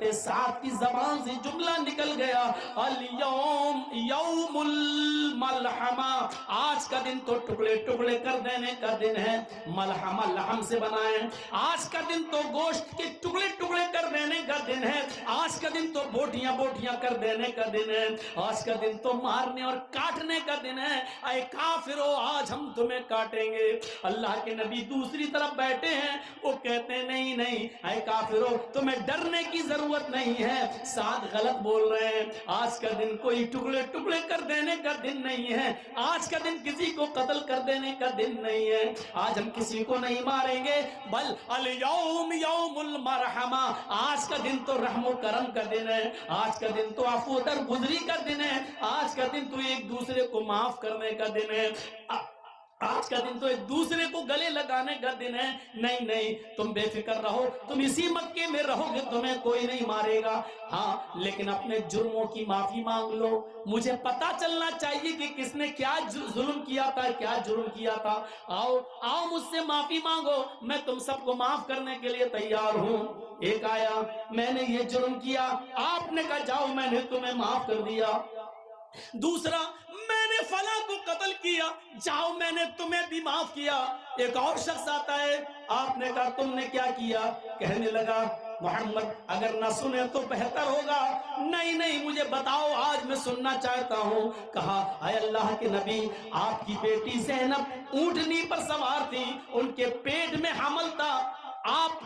حضرت سعد کی زبان سے جملہ نکل گیا، الیوم یوم الملحمہ، آج کا دن تو ٹکڑے ٹکڑے کر دینے کا دن ہے۔ ملحمہ لحم سے بنا ہے، آج کا دن تو گوشت کے ٹکڑے ٹکڑے کر دینے کا دن ہے، آج کا دن تو بوٹیاں بوٹیاں کر دینے کا دن ہے، آج کا دن تو مارنے اور کاٹنے کا دن ہے، اے کافرو آج ہم تمہیں کاٹیں گے۔ اللہ کے نبی دوسری طرف بیٹھے ہیں، وہ کہتے ہیں نہیں نہیں اے کافرو تمہیں ڈرنے کی ضرورت نہیں ہے، سعد غلط بول رہے ہیں، آج کا دن کوئی ٹکڑے ٹکڑے کر دینے کا دن نہیں ہے، آج کا دن کسی کو قتل کر دینے کا دن نہیں ہے، آج ہم کسی کو نہیں ماریں گے، بل الیوم یوم المرحمہ، آج کا دن تو رحم و کرم کا دن ہے، آج کا دن تو عفو درگزری کا دن ہے، آج کا دن تو ایک دوسرے کو معاف کرنے کا دن ہے، آج کا دن تو ایک دوسرے کو گلے لگانے کا دن ہے۔ نہیں نہیں تم بے فکر رہو، تم اسی مکے میں رہو گے، تمہیں کوئی نہیں مارے گا، ہاں لیکن اپنے جرموں کی معافی مانگ لو، مجھے پتا چلنا چاہیے کہ کس نے کیا ظلم کیا تھا، کیا جرم کیا تھا، آؤ آؤ مجھ سے معافی مانگو، میں تم سب کو معاف کرنے کے لیے تیار ہوں۔ ایک آیا، میں نے یہ جرم کیا، آپ نے کہا جاؤ میں نے تمہیں معاف کر دیا۔ دوسرا، میں نے فلاں کو قتل کیا، جاؤ میں نے تمہیں بھی معاف کیا۔ ایک اور شخص آتا ہے، آپ نے کہا تم نے کیا کیا؟ کہنے لگا محمد اگر نہ سنے تو بہتر ہوگا، نہیں نہیں مجھے بتاؤ آج میں سننا چاہتا ہوں۔ کہا اے اللہ کے نبی آپ کی بیٹی زینب اونٹنی پر سوار تھی، ان کے پیٹ میں حمل تھا، آپ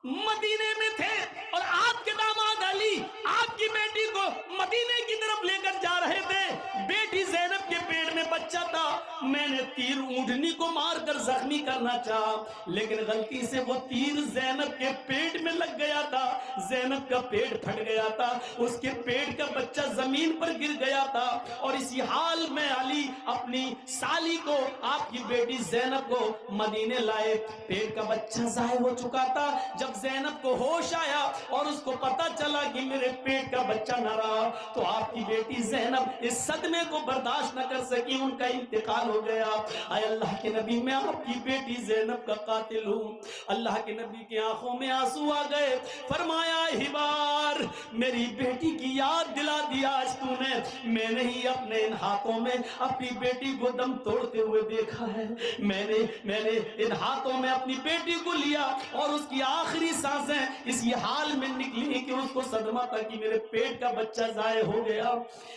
مدینے میں تھے اور آپ کے داماد علی آپ کی بیٹی کو مدینے کی طرف لے کر جا رہے تھے، بیٹی زینب کے پیٹ میں بچہ تھا، میں نے تیر اونٹنی کو مار کر زخمی کرنا چاہا لیکن غلطی سے وہ تیر زینب کے پیٹ میں لگ گیا تھا، زینب کا پیٹ پھٹ گیا تھا، اس کے پیٹ کا بچہ زمین پر گر گیا تھا، اور اسی حال میں علی اپنی سالی کو آپ کی بیٹی زینب کو مدینے لائے، پیٹ کا بچہ ضائع ہو چکا تھا۔ جب زینب کو ہوش آیا اور اس کو پتا چلا کہ میرے پیٹ کا بچہ نہ رہا تو آپ کی بیٹی زینب اس صدمے کو برداشت نہ کر سکی، ان کا انتقال ہو گیا۔ اے اللہ کے نبی میں آپ کی بیٹی زینب کا قاتل ہوں۔ اللہ کے نبی کی آنکھوں میں آنسو آ گئے، فرمایا ہبار میری بیٹی کی یاد دلا دیا آج تو نے، میں نے ہی اپنے ان ہاتھوں میں اپنی بیٹی کو دم توڑتے ہوئے دیکھا ہے، میں نے ان ہاتھوں میں اپنی بیٹی کو لیا اور اس کی آخری سانسیں اسی حال میں نکلی کہ اس کو صدمہ تھا کہ میرے پیٹ کا بچہ ضائع ہو گیا،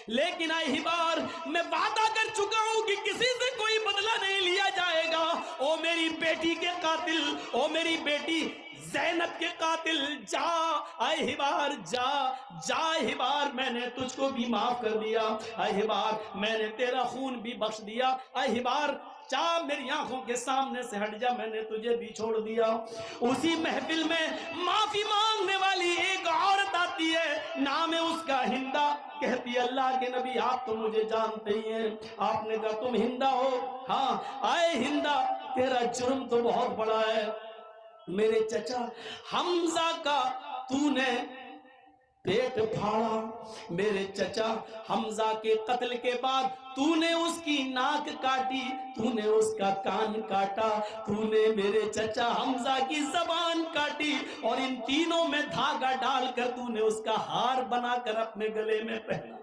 لیکن اے ہبار میں وعدہ کر چکا ہوں کہ کسی سے کوئی بدلہ نہیں لیا جائے گا، او میری بیٹی کے قاتل، او میری بیٹی زینب کے قاتل، جا اے ہبار جا جا ہبار میں نے تجھ کو بھی معاف کر دیا، اے ہبار میں نے تیرا خون بھی بخش دیا، اے ہبار جا میری آنکھوں کے سامنے سے ہٹ جا، میں نے تجھے بھی چھوڑ دیا۔ اسی محفل میں معافی مانگنے والی ایک عورت آتی ہے، نام ہے اس کا ہندا، کہتی ہے اللہ کے نبی آپ تو مجھے جانتے ہی ہیں۔ آپ نے کہا تم ہندا ہو؟ ہاں۔ اے ہندا تیرا جرم تو بہت بڑا ہے، میرے چچا حمزہ کا تو نے پیٹ پھاڑا، میرے چچا حمزہ کے قتل کے بعد تو نے اس کی ناک کاٹی، تو نے اس کا کان کاٹا، تو نے میرے چچا حمزہ کی زبان کاٹی، اور ان تینوں میں دھاگا ڈال کر تو نے اس کا ہار بنا کر اپنے گلے میں پہنا،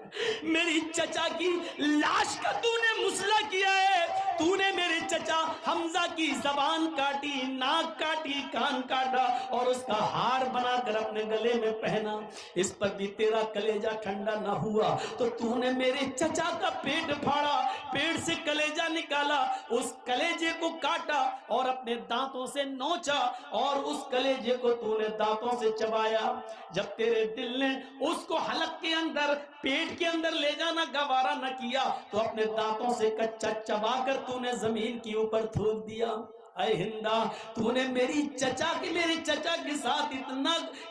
میری چچا کی لاش کا تو نے مسئلہ کیا ہے، تو نے میرے چچا حمزہ کی زبان کاٹی، ناک کاٹی، کان کاٹا اور اس کا ہار بنا کر اپنے گلے میں پہنا، اس پر بھی تیرا کلیجہ ٹھنڈا نہ ہوا تو تو نے میرے چچا کا پیٹ پھاڑا، پیٹ سے کلیجہ نکالا، اس کلیجے کو کاٹا اور اپنے دانتوں سے نوچا اور اس کلیجے کو تو نے دانتوں سے چبایا، جب تیرے دل نے اس کو حلق کے اندر پیٹ کے اندر لے جانا گوارا نہ کیا تو اپنے دانتوں سے کچا چبا کر تو نے زمین کے اوپر تھوک دیا۔ اے ہندا تو نے میرے چچا کے ساتھ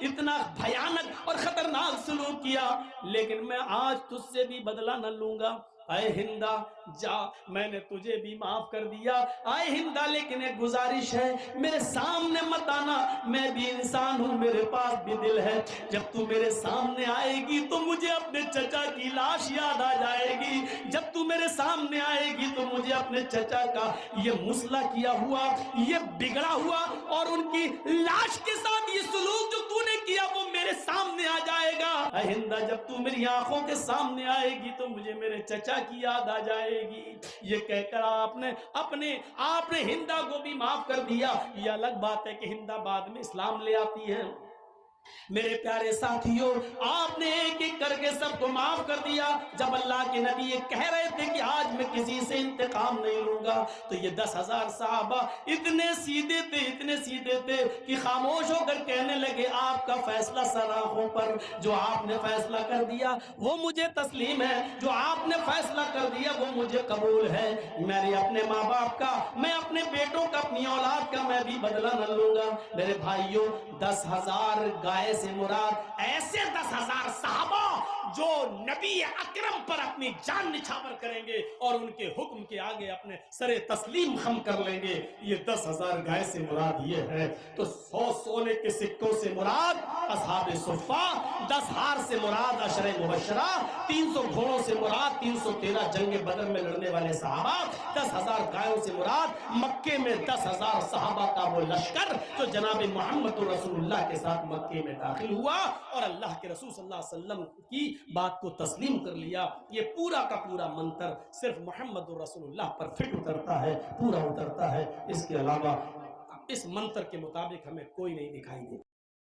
اتنا بھیانک اور خطرناک سلوک کیا، لیکن میں آج تجھ سے بھی بدلہ نہ لوں گا۔ اے ہندا جا میں نے تجھے بھی معاف کر دیا، اے ہندا لیکن ایک گزارش ہے میرے سامنے مت آنا، میں بھی انسان ہوں، میرے پاس بھی دل ہے، جب تو میرے سامنے آئے گی تو مجھے اپنے چچا کی لاش یاد آ جائے گی، جب تو میرے سامنے آئے گی تو مجھے اپنے چچا کا یہ مسئلہ کیا ہوا، یہ بگڑا ہوا اور ان کی لاش کے ساتھ یہ سلوک جو تو نے کیا وہ میرے سامنے آ جائے گا. اے ہندا جب تو میری آنکھوں کے سامنے آئے گی تو مجھے میرے چچا کی یاد آ جائے گی. یہ کہہ کر آپ نے ہندا کو بھی معاف کر دیا. یہ الگ بات ہے کہ ہندا بعد میں اسلام لے آتی ہے. میرے پیارے ساتھیوں آپ نے ایک ایک کر کے سب کو معاف کر دیا. جب اللہ کے نبی یہ کہہ رہے تھے کہ آج میں کسی سے انتقام نہیں لوں گا تو یہ 10,000 صحابہ اتنے سیدھے تھے کہ خاموش ہو کر کہنے لگے آپ کا فیصلہ سر آنکھوں پر. جو آپ نے فیصلہ کر دیا وہ مجھے تسلیم ہے, جو آپ نے فیصلہ کر دیا وہ مجھے قبول ہے. میں نے اپنے ماں باپ کا, میں اپنے بیٹوں کا, اپنی اولاد کا میں بھی بدلہ نہ لوں گا. میرے بھائیوں 10,000 گائے سے مراد ایسے 10,000 صحابہ جو نبی اکرم پر اپنی جان نچھاور کریں گے اور ان کے حکم کے آگے اپنے سر تسلیم خم کر لیں گے. یہ 10,000 گائے سے مراد یہ ہے. تو 100 سونے کے سکوں سے مراد اصحاب صفہ, 10 ہار سے مراد عشر مبشرہ, 300 گھوڑوں سے مراد 313 جنگ بدر میں لڑنے والے صحابہ, 10,000 گائوں سے مراد مکے میں 10,000 صحابہ کا وہ لشکر جو جناب محمد رسول اللہ کے ساتھ مکے میں داخل ہوا اور اللہ کے رسول صلی اللہ علیہ وسلم کی بات کو تسلیم کر لیا. یہ پورا کا پورا منتر صرف محمد رسول اللہ پر فٹ اترتا ہے, پورا اترتا ہے. اس کے علاوہ اس منتر کے مطابق ہمیں کوئی نہیں دکھائی دے.